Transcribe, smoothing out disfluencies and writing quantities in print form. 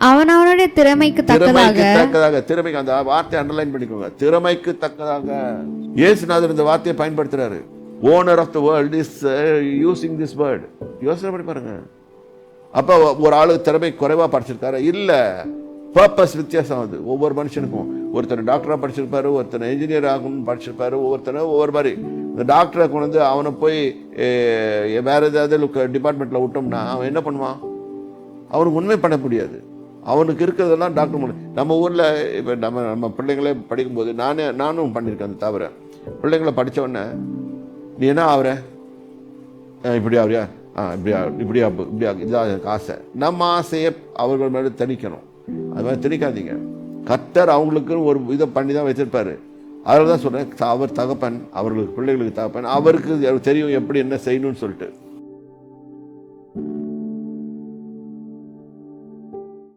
அவனவனுடைய திறமைக்கு தக்கதாக. திறமைக்கு, அந்த வார்த்தையை அண்டர்லைன் பண்ணிக்கோங்க, திறமைக்கு தக்கதாக. இயேசுநாதர் இந்த வார்த்தையை பயன்படுத்துறாரு. Owner of the world is using this word. யோசனை பண்ணி பாருங்க. அப்ப ஒரு ஆளு திறமை குறைவா படிச்சிருக்காரு இல்ல, பர்பஸ் வித்தியாசம். அது ஒவ்வொரு மனுஷனுக்கும், ஒருத்தர் டாக்டரா படிச்சிருப்பாரு, ஒருத்தர் என்ஜினியர் ஆகணும்னு படிச்சிருப்பாரு, ஒவ்வொருத்தர் ஒவ்வொரு மாதிரி. இந்த டாக்டரை கொண்டு வந்து அவனை போய் வேற ஏதாவது டிபார்ட்மெண்ட்ல விட்டோம்னா அவன் என்ன பண்ணுவான்? அவனுக்கு உண்மை பண்ண முடியாது. அவனுக்கு இருக்கிறதெல்லாம் டாக்டர் மூலம். நம்ம ஊரில் இப்போ நம்ம பிள்ளைங்களே படிக்கும்போது நானும் பண்ணியிருக்கேன் அந்த தவிர. பிள்ளைங்களை படித்த உடனே நீ என்ன ஆகுற, இப்படி ஆகுறியா, இப்படியா இதான் எனக்கு ஆசை. நம்ம ஆசையை அவர்கள் மேலே திணிக்கணும். அது மாதிரி திணிக்காதீங்க. கர்த்தர் அவங்களுக்குன்னு ஒரு இதை பண்ணி தான் வச்சிருப்பாரு. அதில் தான் சொல்கிறேன், அவர் தகப்பன், அவர்களுக்கு பிள்ளைகளுக்கு தகப்பன், அவருக்கு தெரியும் எப்படி என்ன செய்யணும்னு சொல்லிட்டு.